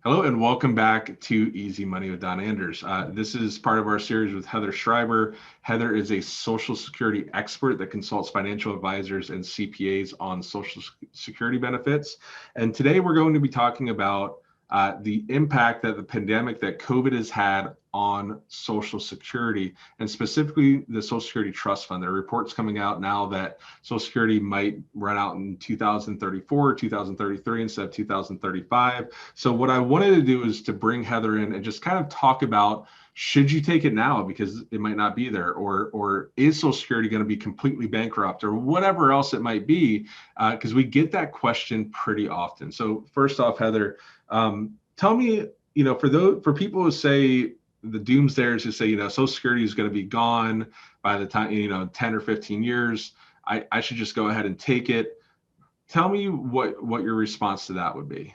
Hello and welcome back to Easy Money with Don Anders. This is part of our series with Heather Schreiber. Heather is a Social Security expert that consults financial advisors and CPAs on Social Security benefits. And today we're going to be talking about the impact that the pandemic, that COVID has had on Social Security, and specifically the Social Security Trust Fund. There are reports coming out now that Social Security might run out in 2034 or 2033 instead of 2035. So what I wanted to do is to bring Heather in and just kind of talk about, should you take it now because it might not be there, or is Social Security going to be completely bankrupt, or whatever else it might be, because we get that question pretty often. So first off, Heather, tell me, for people who say the doomsdayers who say, Social Security is going to be gone by the time, 10 or 15 years, I should just go ahead and take it. Tell me what your response to that would be.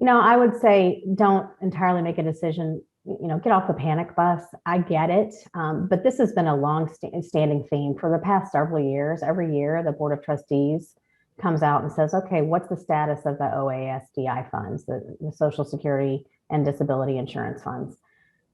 I would say don't entirely make a decision, get off the panic bus. I get it. But this has been a long-standing theme for the past several years. Every year, the Board of Trustees comes out and says, okay, what's the status of the OASDI funds, the Social Security and Disability Insurance funds?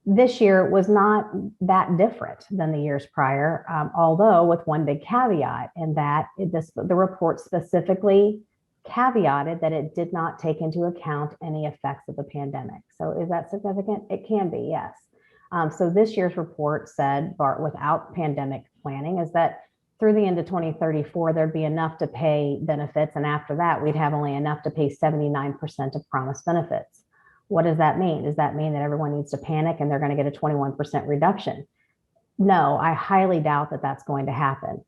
This year was not that different than the years prior, although with one big caveat, in that the report specifically caveated that it did not take into account any effects of the pandemic. So is that significant? It can be, yes. So this year's report said, without pandemic planning, is that through the end of 2034, there'd be enough to pay benefits. And after that, we'd have only enough to pay 79% of promised benefits. What does that mean? Does that mean that everyone needs to panic and they're going to get a 21% reduction? No, I highly doubt that that's going to happen.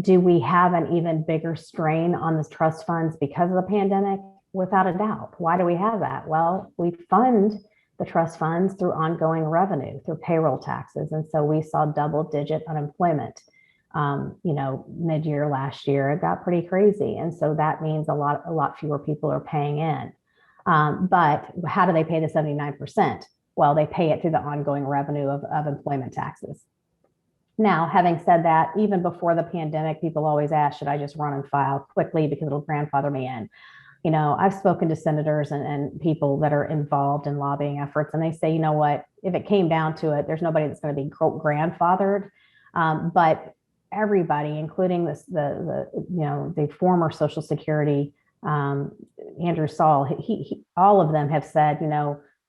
Do we have an even bigger strain on the trust funds because of the pandemic? Without a doubt. Why do we have that? Well, we fund the trust funds through ongoing revenue, through payroll taxes. And so we saw double-digit unemployment. Mid-year last year, it got pretty crazy. And so that means a lot fewer people are paying in. But how do they pay the 79%? Well, they pay it through the ongoing revenue of employment taxes. Now, having said that, even before the pandemic, people always ask, should I just run and file quickly because it'll grandfather me in? I've spoken to senators and people that are involved in lobbying efforts, and they say, what, if it came down to it, there's nobody that's going to be grandfathered. But everybody, including the former Social Security, Andrew Saul, all of them have said,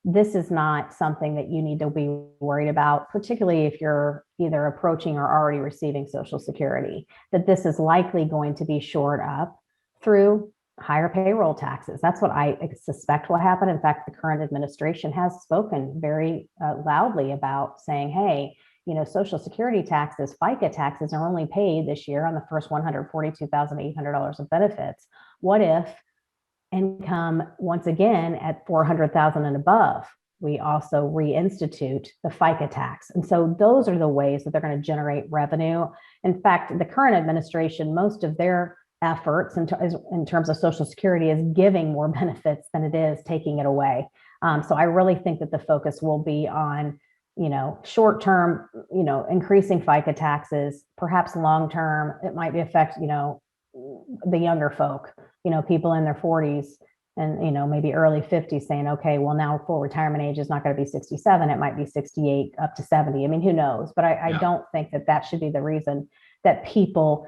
this is not something that you need to be worried about, particularly if you're either approaching or already receiving Social Security, that this is likely going to be shored up through higher payroll taxes. That's what I suspect will happen. In fact, the current administration has spoken very loudly about saying, hey, Social Security taxes, FICA taxes are only paid this year on the first $142,800 of benefits. What if income, once again, at $400,000 and above, we also reinstitute the FICA tax? And so those are the ways that they're going to generate revenue. In fact, the current administration, most of their efforts in terms of Social Security is giving more benefits than it is taking it away. So I really think that the focus will be on short term, increasing FICA taxes. Perhaps long term, it might be affect, the younger folk, people in their 40s and, maybe early 50s saying, okay, well, now full retirement age is not going to be 67. It might be 68 up to 70. I mean, who knows? But I don't think that should be the reason that people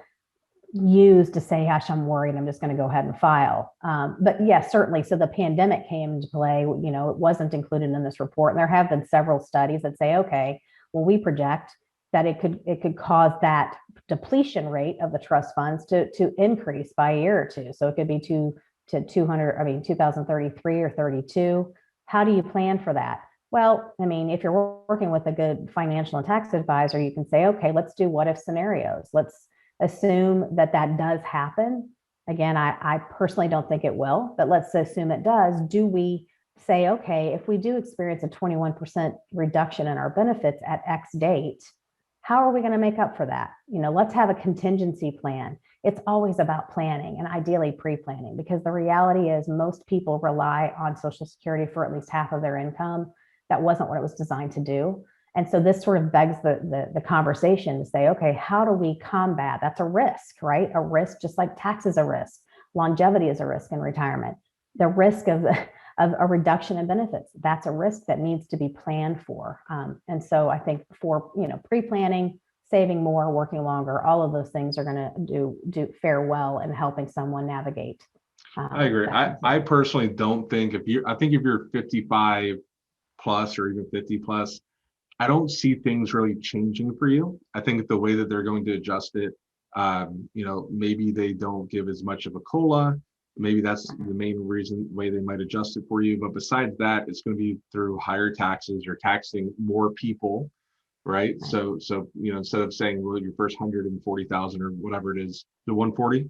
use to say, gosh, I'm worried, I'm just going to go ahead and file. But yes, certainly. So the pandemic came into play, it wasn't included in this report. And there have been several studies that say, okay, well, we project that it could cause that depletion rate of the trust funds to increase by a year or two. So it could be 2033 or 32. How do you plan for that? Well, if you're working with a good financial and tax advisor, you can say, okay, let's do what if scenarios. Let's assume that does happen. Again, I personally don't think it will, but let's assume it does. Do we say, okay, if we do experience a 21% reduction in our benefits at X date, how are we going to make up for that? Let's have a contingency plan. It's always about planning, and ideally pre-planning, because the reality is most people rely on Social Security for at least half of their income. That wasn't what it was designed to do. And so this sort of begs the conversation to say, okay, how do we combat? That's a risk, right? A risk, just like tax is a risk. Longevity is a risk in retirement. The risk of of a reduction in benefits. That's a risk that needs to be planned for. And so I think for, pre-planning, saving more, working longer, all of those things are going to do fare well in helping someone navigate. I agree. I personally don't think if you're 55 plus or even 50 plus, I don't see things really changing for you. I think the way that they're going to adjust it, maybe they don't give as much of a COLA. Maybe that's the main way they might adjust it for you. But besides that, it's going to be through higher taxes or taxing more people, right? So instead of saying, well, your first 140,000 or whatever it is, the 140,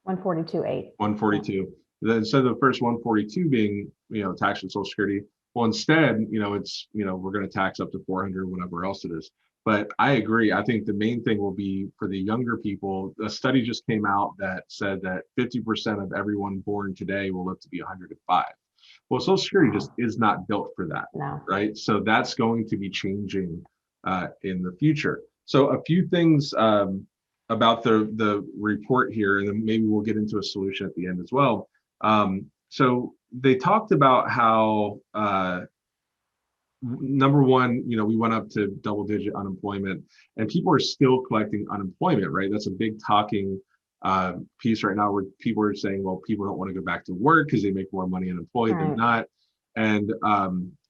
142.8. 142. Then instead of the first 142 being, taxed with Social Security, well, instead, it's, we're going to tax up to 400, whatever else it is. But I agree. I think the main thing will be for the younger people. A study just came out that said that 50% of everyone born today will live to be 105. Well, Social Security just is not built for that, right? So that's going to be changing in the future. So a few things about the report here, and then maybe we'll get into a solution at the end as well. So they talked about how number one, we went up to double-digit unemployment, and people are still collecting unemployment, right? That's a big talking piece right now, where people are saying, well, people don't want to go back to work because they make more money unemployed than not. And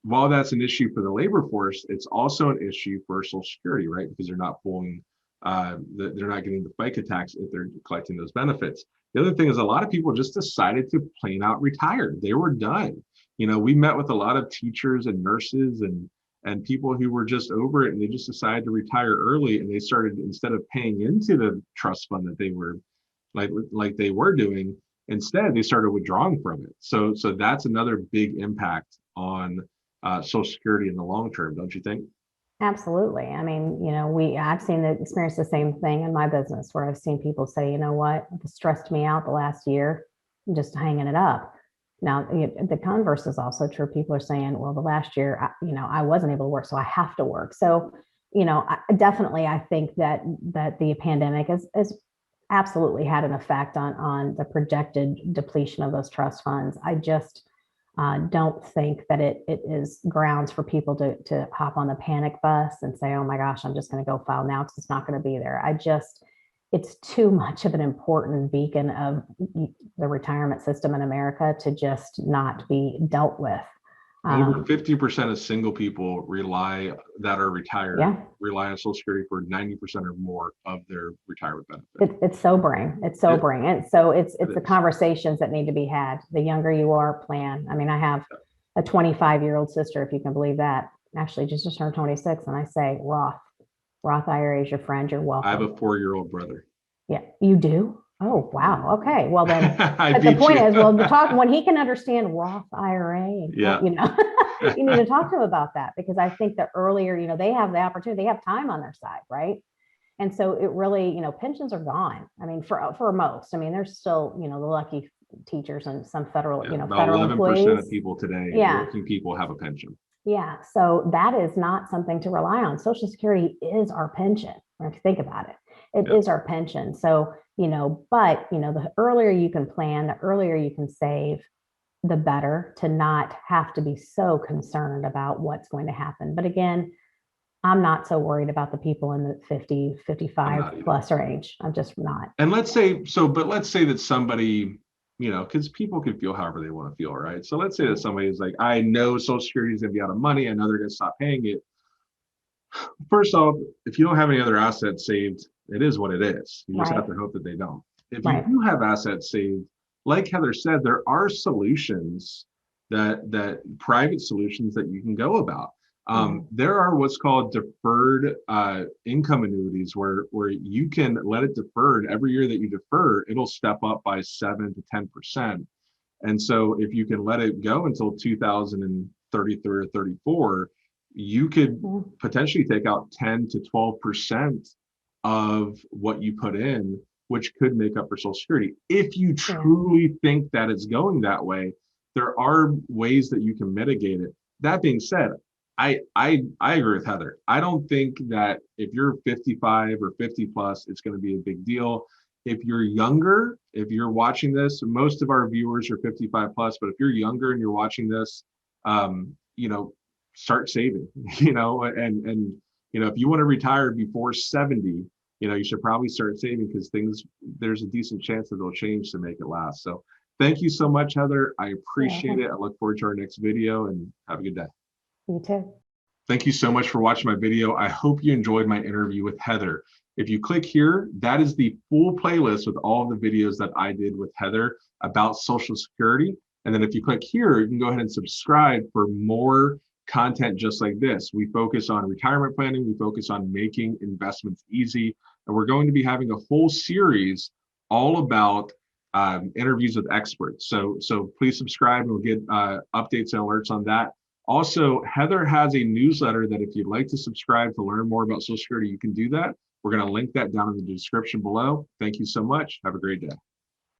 while that's an issue for the labor force, it's also an issue for Social Security, right? Because they're not pulling, they're not getting the FICA tax if they're collecting those benefits. The other thing is a lot of people just decided to plain out retire. They were done. We met with a lot of teachers and nurses and people who were just over it, and they just decided to retire early, and they started, instead of paying into the trust fund that they were like they were doing, instead they started withdrawing from it. So that's another big impact on Social Security in the long term, don't you think? Absolutely. I mean, I've experienced the same thing in my business, where I've seen people say, you know what, it stressed me out the last year, I'm just hanging it up. Now, the converse is also true. People are saying, well, the last year, I wasn't able to work, so I have to work. So, I think that the pandemic has absolutely had an effect on the projected depletion of those trust funds. I just don't think that it is grounds for people to hop on the panic bus and say, oh my gosh, I'm just going to go file now because it's not going to be there. It's too much of an important beacon of the retirement system in America to just not be dealt with. Over 50% of single people that are retired rely on Social Security for 90% or more of their retirement benefit. It's sobering. It's sobering. And so it's the conversations that need to be had. The younger you are, plan. I mean, I have a 25-year-old sister, if you can believe that. Actually, just turned 26, and I say, Roth IRA is your friend. You're welcome. I have a 4-year-old brother. Yeah, you do? Oh, wow. Okay. Well, then, but the point is, when he can understand Roth IRA, you need to talk to him about that, because I think the earlier, they have the opportunity, they have time on their side, right? And so it really, pensions are gone. I mean, for most, there's still, the lucky teachers and some federal, about federal 11% employees. of people today, working people have a pension. Yeah. So that is not something to rely on. Social Security is our pension. If you think about it, it is our pension. So, but, the earlier you can plan, the earlier you can save, the better, to not have to be so concerned about what's going to happen. But again, I'm not so worried about the people in the 50, 55 plus range. I'm just not. And let's say that somebody, because people can feel however they want to feel, right? So let's say that somebody is like, I know Social Security is going to be out of money. I know they're going to stop paying it. First off, if you don't have any other assets saved, it is what it is. You just have to hope that they don't. If you do have assets saved, like Heather said, there are solutions that private solutions that you can go about. There are what's called deferred income annuities, where you can let it deferred. Every year that you defer, it'll step up by 7 to 10%. And so if you can let it go until 2033 or 34, you could potentially take out 10 to 12% of what you put in, which could make up for Social Security. If you truly think that it's going that way, there are ways that you can mitigate it. That being said, I agree with Heather. I don't think that if you're 55 or 50 plus, it's going to be a big deal. If you're younger, if you're watching this, most of our viewers are 55 plus, but if you're younger and you're watching this, you know, start saving, you know, and, you know, if you want to retire before 70, you know, you should probably start saving because there's a decent chance that they'll change to make it last. So thank you so much, Heather. I appreciate it. I look forward to our next video and have a good day. You too. Thank you so much for watching my video. I hope you enjoyed my interview with Heather. If you click here, that is the full playlist with all of the videos that I did with Heather about Social Security. And then if you click here, you can go ahead and subscribe for more content just like this. We focus on retirement planning. We focus on making investments easy. And we're going to be having a whole series all about interviews with experts. So please subscribe and we'll get updates and alerts on that. Also, Heather has a newsletter that if you'd like to subscribe to learn more about Social Security, you can do that. We're going to link that down in the description below. Thank you so much. Have a great day.